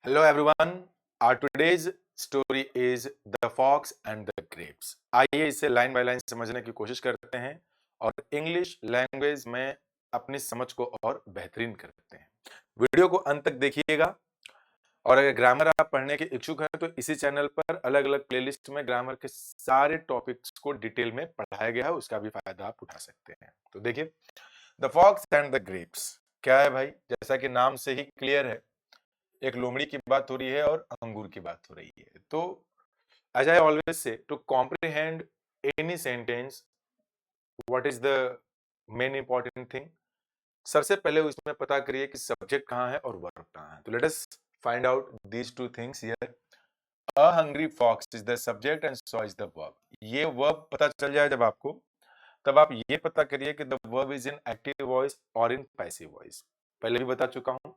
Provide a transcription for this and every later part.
Hello everyone. Our today's story is The Fox and the Grapes. आइए इसे line by line समझने की कोशिश करते हैं और इंग्लिश लैंग्वेज में अपनी समझ को और बेहतरीन करते हैं। वीडियो को अंत तक देखिएगा और अगर ग्रामर आप पढ़ने के इच्छुक हैं तो इसी चैनल पर अलग-अलग प्लेलिस्ट में ग्रामर के सारे टॉपिक्स को डिटेल में पढ़ाया गया है, उसका भी फायदा आप उठा सकते हैं। तो देखिए, the fox and the grapes क्या है भाई? जैसा कि नाम से ही क्लियर है, एक लोमड़ी की बात हो रही है और अंगूर की बात हो रही है। तो as I always say, to comprehend any sentence, what is the main important thing? सबसे पहले उसमें पता करिए कि सब्जेक्ट कहाँ है और वर्ब कहाँ है। तो let us find out these two things here. A hungry fox is the subject and so is the verb. ये वर्ब पता चल जाए जब आपको, तब आप ये पता करिए कि the verb is in active voice और इन पैसिव वॉइस। पहले भी बता चुका हूं,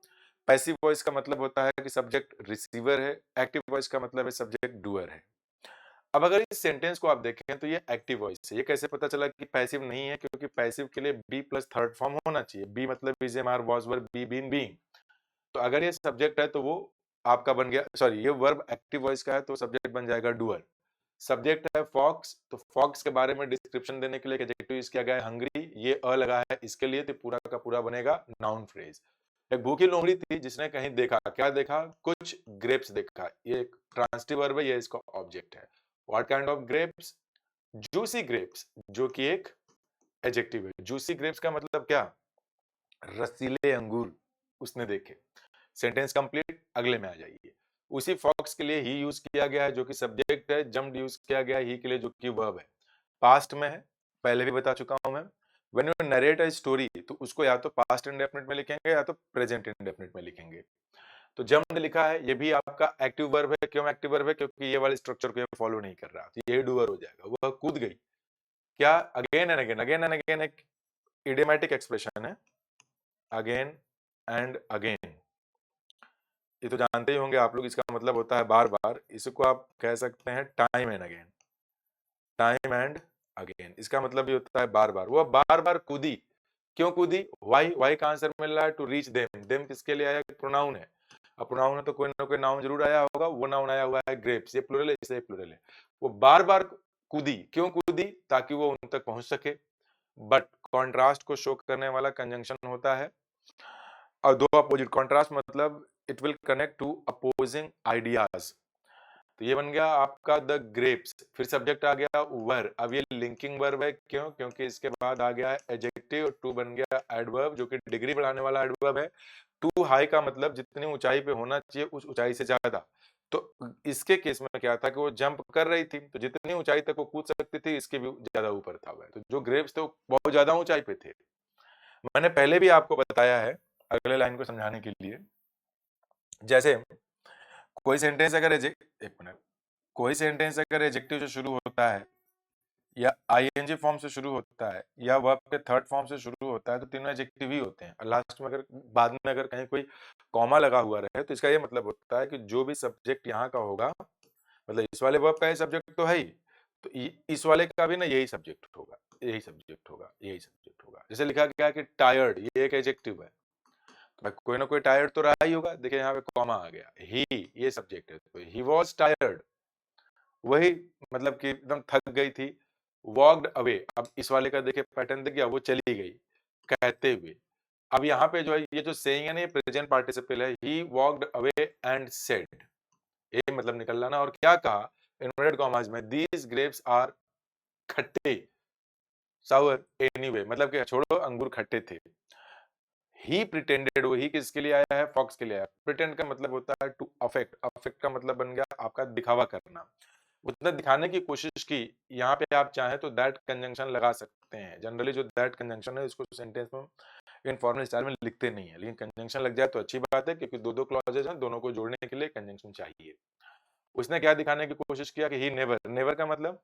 पैसिव वॉइस का मतलब होता है कि सब्जेक्ट रिसीवर है, एक्टिव वॉइस का मतलब है सब्जेक्ट डूअर है। अब अगर इस सेंटेंस को आप देखें तो ये एक्टिव वॉइस है। ये कैसे पता चला कि पैसिव नहीं है? क्योंकि पैसिव के लिए बी प्लस थर्ड फॉर्म होना चाहिए। बी मतलब is am are was were be been being. तो अगर ये सब्जेक्ट है तो वो आपका बन गया, सॉरी ये वर्ब एक्टिव वॉइस का है तो सब्जेक्ट बन जाएगा डूअर। सब्जेक्ट है फॉक्स, तो फॉक्स के बारे में डिस्क्रिप्शन देने के लिए एडजेक्टिव यूज किया गया है हंग्री। ये अ लगा है इसके लिए, तो पूरा का पूरा बनेगा नाउन फ्रेज। एक भूखी लोमड़ी थी जिसने कहीं देखा, क्या देखा? कुछ ग्रेप्स देखा। ये एक ट्रांसिटिव वर्ब है, ये इसका ऑब्जेक्ट है। What kind of grapes? Juicy grapes, जो कि एक एडजेक्टिव है। जूसी ग्रेप्स का मतलब क्या? रसीले अंगूर उसने देखे। सेंटेंस कंप्लीट, अगले में आ जाइए। उसी फॉक्स के लिए ही यूज किया गया है जो कि सब्जेक्ट है, जम्प्ड यूज किया गया है ही के लिए जो कि वर्ब है। पास्ट में है, पहले भी बता चुका हूं मैं। When you narrate a story तो उसको या तो पास्ट इंडेफिनिट में लिखेंगे या तो प्रेजेंट इंडेफिनिट में लिखेंगे। तो जम्प्ड लिखा है, ये भी आपका एक्टिव वर्ब है। क्यों एक्टिव वर्ब है? क्योंकि ये वाले स्ट्रक्चर को ये फॉलो नहीं कर रहा, तो ये डूअर हो जाएगा। वह कूद गई। क्या? Again and again, again and again एक इडियोमैटिक एक्सप्रेशन है, अगेन एंड अगेन। ये तो जानते ही होंगे आप लोग, इसका मतलब होता है बार बार। इसको आप कह सकते हैं time and again. Time and again इसका मतलब भी होता है बार बार। वो बार बार कूदी। क्यों कूदी? वाई, वाई का आंसर मिल रहा है टू रीच देम। देम किसके लिए आया? प्रोनाउन है। अब प्रोनाउन है तो कोई ना कोई नाउन जरूर आया होगा। वो नाउन आया हुआ है ग्रेप्स। ये प्लूरल है, इसे प्लूरल है। वो बार बार कूदी। क्यों कूदी? ताकि वो उन तक पहुंच सके। बट कॉन्ट्रास्ट को शो करने वाला कंजंक्शन होता है, और दो अपोजिट। कॉन्ट्रास्ट मतलब it will connect to opposing ideas. तो ये बन गया आपका द ग्रेप्स। फिर सब्जेक्ट आ गया वर। अब ये लिंकिंग वर्ब है। क्यों? क्योंकि इसके बाद आ गया है एडजेक्टिव। टू बन गया एडवर्ब, जो कि डिग्री बढ़ाने वाला एडवर्ब है। टू हाई का मतलब जितनी ऊंचाई पे होना चाहिए उस ऊंचाई से ज्यादा। तो इसके केस में क्या था कि वो जंप कर रही थी, तो जितनी ऊंचाई तक वो कूद सकती थी इसके भी ज्यादा ऊपर था वह। तो जो ग्रेप्स थे वो बहुत ज्यादा ऊंचाई पे थे। मैंने पहले भी आपको बताया है अगले लाइन को समझाने के लिए। जैसे कोई सेंटेंस अगर एक मिनट, कोई सेंटेंस अगर एडजेक्टिव से शुरू होता है या आईएनजी फॉर्म से शुरू होता है या वर्ब के थर्ड फॉर्म से शुरू होता है तो तीनों एडजेक्टिव ही होते हैं। और लास्ट में अगर बाद में अगर कहीं कोई कॉमा लगा हुआ रहे तो इसका ये मतलब होता है कि जो भी सब्जेक्ट यहाँ का होगा, मतलब इस वाले वर्ब का ही सब्जेक्ट तो है ही, तो इस वाले का भी ना यही सब्जेक्ट होगा, यही सब्जेक्ट होगा, यही सब्जेक्ट होगा। जैसे लिखा गया कि टायर्ड, ये एक एडजेक्टिव है, तो भाई कोई ना कोई टायर्ड तो रहा ही होगा। देखिए यहाँ पे कॉमा आ गया। ही, ये सब्जेक्ट है, तो ही वॉज टायर्ड, वही मतलब कि एकदम थक गई थी। वॉकड अवे, अब इस वाले का देखिए पैटर्न दिख गया, वो चली गई कहते हुए। अब यहाँ पे जो है ये जो सेइंग है ना, ये प्रेजेंट पार्टिसिपल है। He walked away and said, ये मतलब निकल लाना। और क्या कहा इन्वर्टेड कॉमास में? दीज ग्रेप्स आर खट्टे, सावर एनीवे, मतलब कि छोड़ो अंगूर खट्टे थे। ही प्रिटेंडेड, वो ही किसके लिए आया है? फॉक्स के लिए आया। प्रिटेंड का मतलब होता है टू अफेक्ट। अफेक्ट का मतलब बन गया आपका दिखावा करना, उतना दिखाने की कोशिश की। यहाँ पे आप चाहें तो दैट कंजंक्शन लगा सकते हैं। जनरली जो दैट कंजंक्शन है इसको सेंटेंस में इनफॉर्मल स्टाइल में लिखते नहीं है, लेकिन कंजंक्शन लग जाए तो अच्छी बात है, क्योंकि दो दो क्लॉजेज हैं, दोनों को जोड़ने के लिए कंजंक्शन चाहिए। उसने क्या दिखाने की कोशिश किया कि ही नेवर। नेवर का मतलब,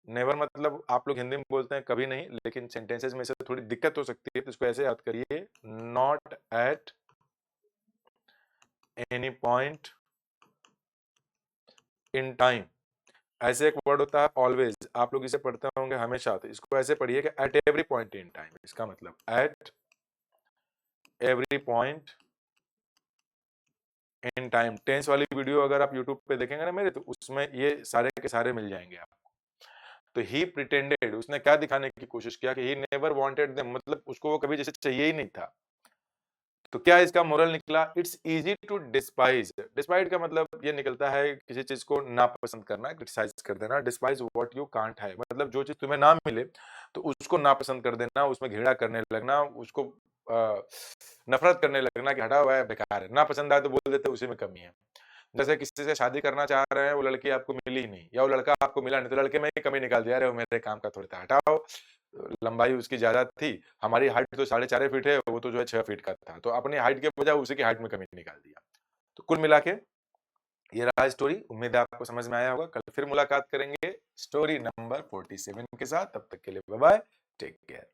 नेवर मतलब आप लोग हिंदी में बोलते हैं कभी नहीं, लेकिन सेंटेंसेस में से थोड़ी दिक्कत हो सकती है, तो इसको ऐसे याद करिए, not at any point in time. ऐसे एक वर्ड होता है ऑलवेज, आप लोग इसे पढ़ते होंगे हमेशा, तो इसको ऐसे पढ़िए कि at every point in time. इसका मतलब at every point in time tense वाली वीडियो अगर आप यूट्यूब पे देखेंगे ना मेरे, तो उसमें ये सारे के सारे मिल जाएंगे आपको। तो ही प्रिटेंडेड, उसने क्या दिखाने की कोशिश किया कि ही नेवर वांटेड देम, मतलब उसको वो कभी जैसे चाहिए ही नहीं था। तो क्या इसका मोरल निकला? It's easy to despise. Despise का मतलब ये निकलता है किसी चीज को नापसंद करना, क्रिटिसाइज कर देना। डिस्पाइज व्हाट यू कांट है, मतलब जो चीज तुम्हें ना मिले तो उसको नापसंद कर देना, उसमें घृणा करने लगना, उसको नफरत करने लगना कि हटा हुआ है, बेकार है। नापसंद आए तो बोल देते उसी में कमी है। जैसे किसी से शादी करना चाह रहे हैं, वो लड़की आपको मिली ही नहीं या वो लड़का आपको मिला नहीं, तो लड़के में ही कमी निकाल दिया, अरे वो मेरे काम का थोड़ी था, हटाओ। लंबाई उसकी ज्यादा थी, हमारी हाइट तो 4.5 फीट है, वो तो जो है 6 फीट का था, तो अपनी हाइट के बजाय उसी की हाइट में कमी निकाल दिया। तो कुल मिला के ये रहा स्टोरी। उम्मीद है आपको समझ में आया होगा। कल फिर मुलाकात करेंगे स्टोरी नंबर 47 के साथ। तब तक के लिए बाय बाय, टेक केयर।